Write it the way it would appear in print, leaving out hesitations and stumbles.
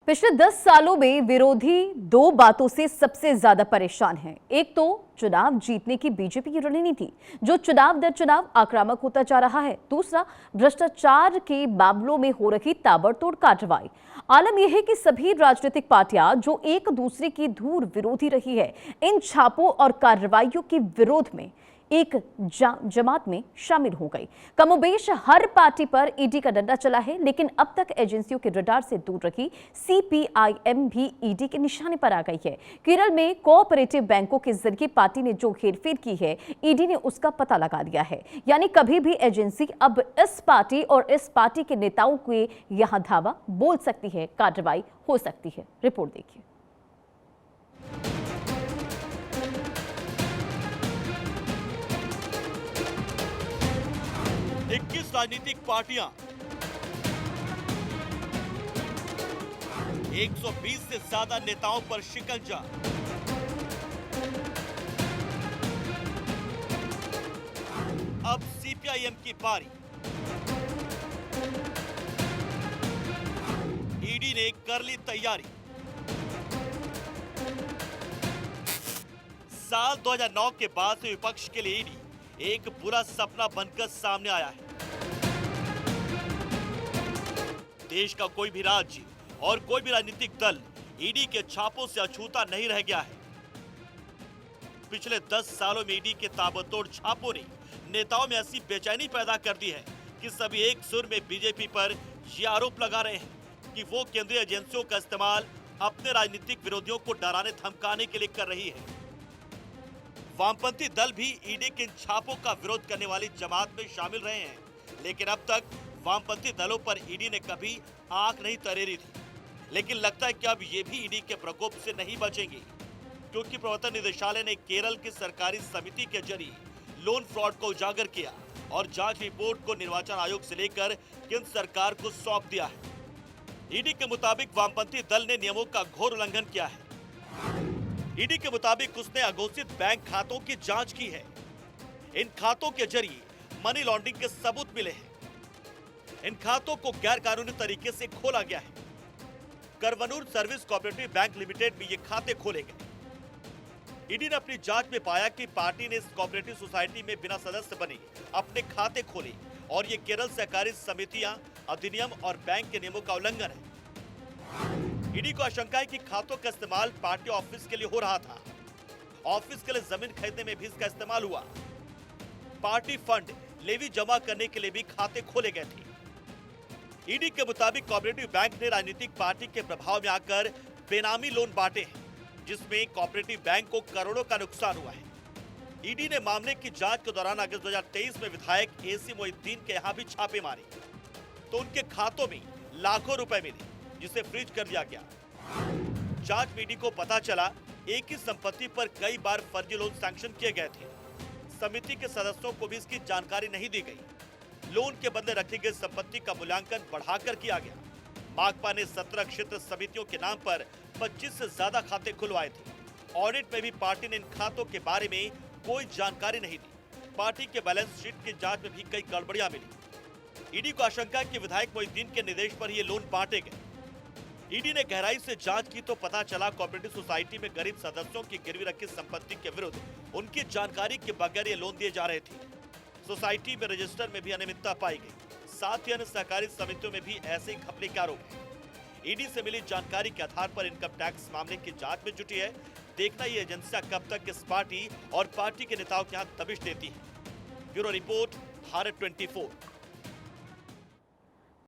पिछले 10 सालों में विरोधी दो बातों से सबसे ज्यादा परेशान हैं। एक तो चुनाव जीतने की बीजेपी की रणनीति, जो चुनाव दर चुनाव आक्रामक होता जा रहा है। दूसरा, भ्रष्टाचार के मामलों में हो रही ताबड़तोड़ कार्रवाई। आलम यह है कि सभी राजनीतिक पार्टियां जो एक दूसरे की धूर विरोधी रही है, इन छापों और कार्रवाइयों के विरोध में एक जमात में शामिल हो गई। कमोबेश हर पार्टी पर ईडी का डंडा चला है, लेकिन अब तक एजेंसियों के रडार से दूर रखी सीपीआईएम भी ईडी के निशाने पर आ गई है। केरल में कोऑपरेटिव बैंकों के जरिए पार्टी ने जो हेरफेर की है, ईडी ने उसका पता लगा लिया है। यानी कभी भी एजेंसी अब इस पार्टी और इस पार्टी के नेताओं के यहां धावा बोल सकती है, कार्रवाई हो सकती है। रिपोर्ट देखिए। 21 राजनीतिक पार्टियां, 120 से ज्यादा नेताओं पर शिकंजा। अब सीपीआईएम की बारी। ईडी ने कर ली तैयारी। साल 2009 के बाद से विपक्ष के लिए ईडी एक बुरा सपना बनकर सामने आया है। देश का कोई भी राज्य और कोई भी राजनीतिक दल ईडी के छापों से अछूता नहीं रह गया है। पिछले 10 सालों में ईडी के ताबड़तोड़ छापों ने नेताओं में ऐसी बेचैनी पैदा कर दी है कि सभी एक सुर में बीजेपी पर यह आरोप लगा रहे हैं कि वो केंद्रीय एजेंसियों का इस्तेमाल अपने राजनीतिक विरोधियों को डराने धमकाने के लिए कर रही है। वामपंथी दल भी ईडी के इन छापों का विरोध करने वाली जमात में शामिल रहे हैं, लेकिन अब तक वामपंथी दलों पर ईडी ने कभी आंख नहीं तरेरी थी। लेकिन लगता है कि अब ये भी ईडी के प्रकोप से नहीं बचेंगे, क्योंकि प्रवर्तन निदेशालय ने केरल की सरकारी समिति के जरिए लोन फ्रॉड को उजागर किया और जांच रिपोर्ट को निर्वाचन आयोग से लेकर केंद्र सरकार को सौंप दिया है। ईडी के मुताबिक वामपंथी दल ने नियमों का घोर उल्लंघन किया है। ईडी के मुताबिक उसने अघोषित बैंक खातों की जांच की है। इन खातों के जरिए मनी लॉन्ड्रिंग के सबूत मिले हैं। इन खातों को गैर कानूनी तरीके से खोला गया है। करवनूर सर्विस कोऑपरेटिव बैंक लिमिटेड में ये खाते खोले गए। ईडी ने अपनी जांच में पाया कि पार्टी ने इस कोऑपरेटिव सोसाइटी में बिना सदस्य बने अपने खाते खोले और ये केरल सहकारी समितियां, अधिनियम और बैंक के नियमों का उल्लंघन है। ईडी को आशंका है कि खातों का इस्तेमाल पार्टी ऑफिस के लिए हो रहा था। ऑफिस के लिए जमीन खरीदने में भी इसका इस्तेमाल हुआ। पार्टी फंड लेवी जमा करने के लिए भी खाते खोले गए थे। ईडी के मुताबिक कोऑपरेटिव बैंक ने राजनीतिक पार्टी के प्रभाव में आकर बेनामी लोन बांटे हैं, जिसमें कोऑपरेटिव बैंक को करोड़ों का नुकसान हुआ है। ईडी ने मामले की जांच के दौरान अगस्त 2023 में विधायक एसी मोहिउद्दीन के यहां भी छापे मारे, तो उनके खातों में लाखों रुपए मिले, जिसे फ्रीज कर दिया गया। जांच में ईडी को पता चला एक ही संपत्ति पर कई बार फर्जी लोन सैंक्शन किए गए थे। समिति के सदस्यों को भी इसकी जानकारी नहीं दी गई। लोन के बदले रखी गई संपत्ति का मूल्यांकन बढ़ाकर किया गया। माकपा ने 17 क्षेत्र समितियों के नाम पर 25 से ज्यादा खाते खुलवाए थे। ऑडिट में भी पार्टी ने इन खातों के बारे में कोई जानकारी नहीं दी। पार्टी के बैलेंस शीट की जांच में भी कई गड़बड़ियां मिली। ईडी को आशंका कि विधायक मोहिउद्दीन के निर्देश पर ये लोन बांटे गए। ईडी ने गहराई से जांच की तो पता चला कोऑपरेटिव सोसाइटी में गरीब सदस्यों की गिरवी रखी संपत्ति के विरुद्ध उनकी जानकारी के बगैर ये लोन दिए जा रहे थे। सोसाइटी में रजिस्टर में भी अनियमितता पाई गई। साथ ही अन्य सहकारी समितियों में भी ऐसे ही घपले के आरोप हैं। ईडी से मिली जानकारी के आधार पर इनकम टैक्स मामले की जांच में जुटी है। देखना ये एजेंसियां कब तक इस पार्टी और पार्टी के नेताओं के हाथ दबिश देती है। Bureau report, Bharat 24।